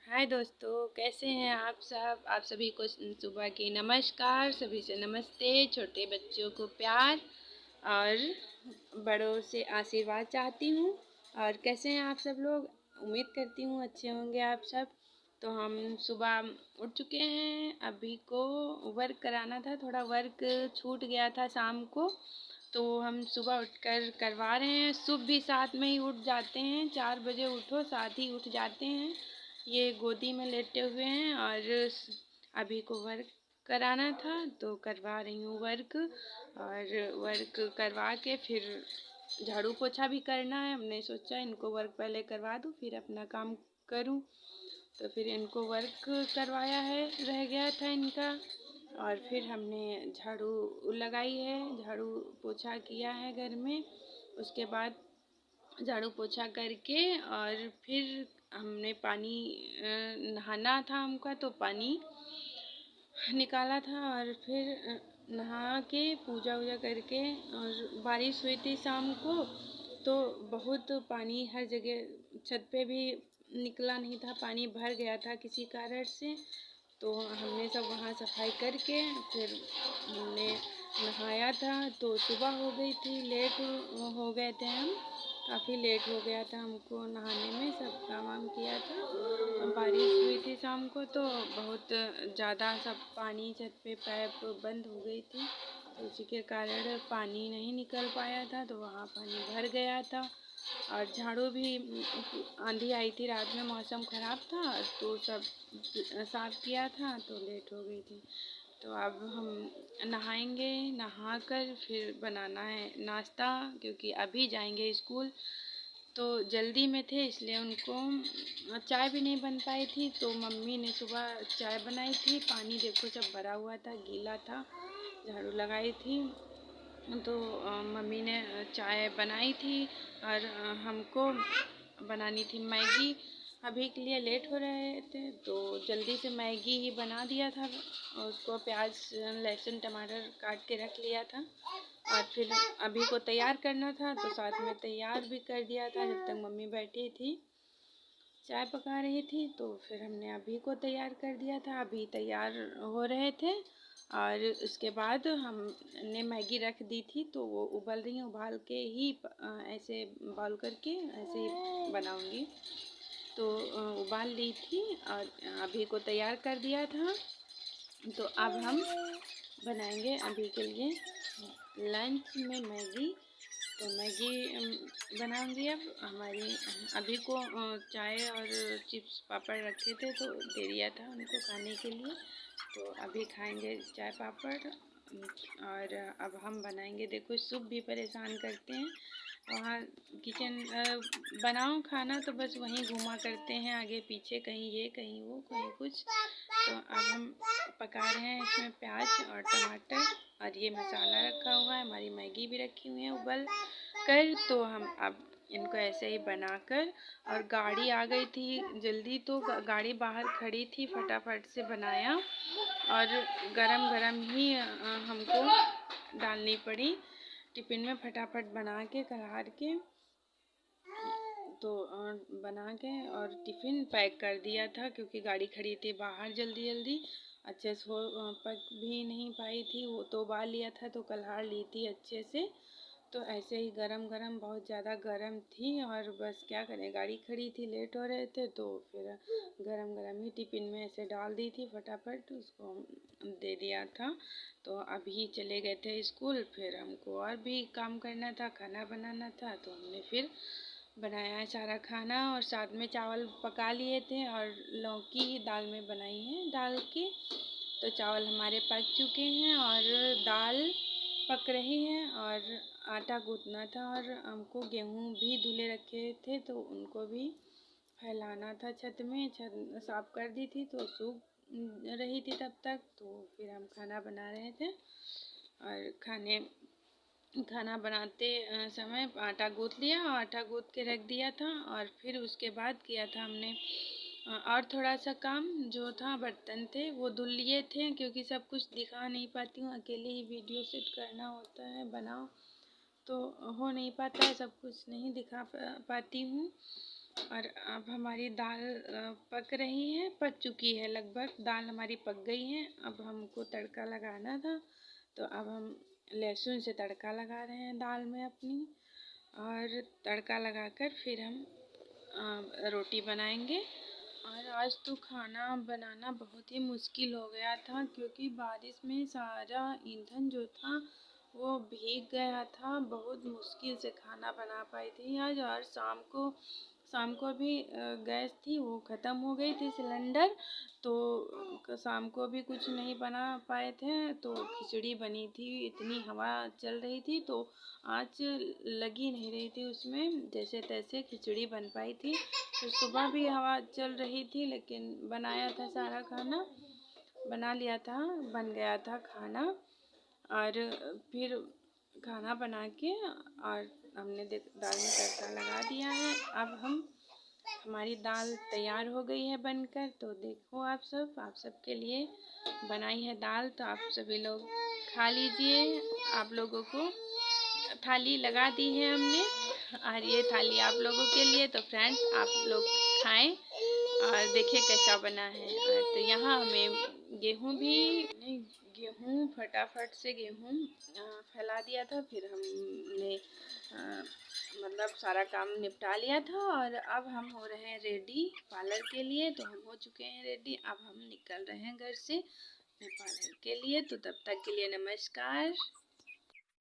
हाय दोस्तों, कैसे हैं आप सब। आप सभी को सुबह की नमस्कार, सभी से नमस्ते। छोटे बच्चों को प्यार और बड़ों से आशीर्वाद चाहती हूँ। और कैसे हैं आप सब लोग। उम्मीद करती हूँ अच्छे होंगे आप सब। तो हम सुबह उठ चुके हैं। अभी को वर्क कराना था, थोड़ा वर्क छूट गया था शाम को, तो हम सुबह उठकर करवा रहे हैं। सुबह भी साथ में ही उठ जाते हैं, 4 बजे उठो साथ ही उठ जाते हैं। ये गोदी में लेटे हुए हैं और अभी को वर्क कराना था तो करवा रही हूँ वर्क। और वर्क करवा के फिर झाड़ू पोछा भी करना है। हमने सोचा इनको वर्क पहले करवा दूँ फिर अपना काम करूँ। तो फिर इनको वर्क करवाया है, रह गया था इनका। और फिर हमने झाड़ू लगाई है, झाड़ू पोछा किया है घर में। उसके बाद झाड़ू पोछा करके और फिर हमने पानी नहाना था हमका, तो पानी निकाला था। और फिर नहा के पूजा वूजा करके, और बारिश हुई थी शाम को तो बहुत पानी हर जगह, छत पे भी निकला नहीं था, पानी भर गया था किसी कारण से। तो हमने सब वहाँ सफाई करके फिर हमने नहाया था। तो सुबह हो गई थी, लेट हो गए थे हम, काफ़ी लेट हो गया था हमको नहाने में। सब काम वाम किया था, बारिश हुई थी शाम को तो बहुत ज़्यादा सब पानी छत पे पाइप बंद हो गई थी, तो उसी के कारण पानी नहीं निकल पाया था, तो वहाँ पानी भर गया था। और झाड़ू भी, आंधी आई थी रात में, मौसम ख़राब था तो सब साफ़ किया था तो लेट हो गई थी। तो अब हम नहाएंगे, नहाकर फिर बनाना है नाश्ता, क्योंकि अभी जाएंगे स्कूल। तो जल्दी में थे इसलिए उनको चाय भी नहीं बन पाई थी, तो मम्मी ने सुबह चाय बनाई थी। पानी देखो सब भरा हुआ था, गीला था, झाड़ू लगाई थी तो मम्मी ने चाय बनाई थी। और हमको बनानी थी मैगी। अभी के लिए लेट हो रहे थे तो जल्दी से मैगी ही बना दिया था। उसको प्याज लहसुन टमाटर काट के रख लिया था, और फिर अभी को तैयार करना था तो साथ में तैयार भी कर दिया था जब तक मम्मी बैठी थी चाय पका रही थी। तो फिर हमने अभी को तैयार कर दिया था, अभी तैयार हो रहे थे। और उसके बाद हमने मैगी रख दी थी तो वो उबल रही हैं, उबाल के ही ऐसे बॉईल करके ऐसे ही बनाऊंगी। तो उबाल ली थी और अभी को तैयार कर दिया था। तो अब हम बनाएंगे अभी के लिए लंच में मैगी। तो मैगी बनाऊंगी अब। हमारी अभी को चाय और चिप्स पापड़ रखे थे तो दे दिया था उनको खाने के लिए, तो अभी खाएंगे चाय पापड़। और अब हम बनाएंगे, देखो सुबह भी परेशान करते हैं वहाँ किचन, बनाओ खाना तो बस वहीं घुमा करते हैं आगे पीछे, कहीं ये कहीं वो कहीं कुछ। तो अब हम पका रहे हैं इसमें प्याज और टमाटर, और ये मसाला रखा हुआ है, हमारी मैगी भी रखी हुई है उबल कर। तो हम अब इनको ऐसे ही बनाकर, और गाड़ी आ गई थी जल्दी तो गाड़ी बाहर खड़ी थी, फटाफट से बनाया और गरम गरम ही हमको डालनी पड़ी टिफ़िन में, फटाफट बना के कढ़ार के। तो बना के और टिफ़िन पैक कर दिया था, क्योंकि गाड़ी खड़ी थी बाहर जल्दी जल्दी, अच्छे से हो पक भी नहीं पाई थी। वो तो उबाल लिया था तो कल्हार ली थी अच्छे से। तो ऐसे ही गरम गरम, बहुत ज़्यादा गरम थी, और बस क्या करें गाड़ी खड़ी थी, लेट हो रहे थे, तो फिर गरम गरम ही टिफ़िन में ऐसे डाल दी थी, फटाफट उसको दे दिया था। तो अभी चले गए थे स्कूल, फिर हमको और भी काम करना था, खाना बनाना था, तो हमने फिर बनाया है सारा खाना। और साथ में चावल पका लिए थे और लौकी दाल में बनाई है डाल के। तो चावल हमारे पक चुके हैं और दाल पक रही है, और आटा गूँथना था, और हमको गेहूँ भी धुले रखे थे तो उनको भी फैलाना था छत में। छत साफ़ कर दी थी तो सूख रही थी तब तक। तो फिर हम खाना बना रहे थे, और खाना बनाते समय आटा गूँथ लिया, आटा गूँथ के रख दिया था। और फिर उसके बाद किया था हमने और थोड़ा सा काम जो था, बर्तन थे वो धुल लिए थे, क्योंकि सब कुछ दिखा नहीं पाती हूँ, अकेले ही वीडियो शूट करना होता है, बनाओ तो हो नहीं पाता है, सब कुछ नहीं दिखा पाती हूँ। और अब हमारी दाल पक रही है, पक चुकी है लगभग। दाल हमारी पक गई है। अब हमको तड़का लगाना था, तो अब हम लहसुन से तड़का लगा रहे हैं दाल में अपनी। और तड़का लगाकर फिर हम रोटी बनाएंगे। और आज तो खाना बनाना बहुत ही मुश्किल हो गया था, क्योंकि बारिश में सारा ईंधन जो था वो भीग गया था। बहुत मुश्किल से खाना बना पाई थी आज। और शाम को भी गैस थी, वो ख़त्म हो गई थी सिलेंडर, तो शाम को भी कुछ नहीं बना पाए थे। तो खिचड़ी बनी थी, इतनी हवा चल रही थी तो आँच लगी नहीं रही थी उसमें, जैसे तैसे खिचड़ी बन पाई थी। तो सुबह भी हवा चल रही थी, लेकिन बनाया था सारा खाना, बना लिया था, बन गया था खाना। और फिर खाना बना के और हमने दाल में तड़का लगा दिया है। अब हमारी दाल तैयार हो गई है बनकर। तो देखो आप सबके लिए बनाई है दाल, तो आप सभी लोग खा लीजिए। आप लोगों को थाली लगा दी है हमने, और ये थाली आप लोगों के लिए। तो फ्रेंड्स, आप लोग खाएं और देखें कैसा बना है। तो यहाँ हमें गेहूँ फटाफट से फैला दिया था। फिर हमने मतलब सारा काम निपटा लिया था। और अब हम हो रहे हैं रेडी पार्लर के लिए। तो हम हो चुके हैं रेडी, अब हम निकल रहे हैं घर से पार्लर के लिए। तो तब तक के लिए नमस्कार।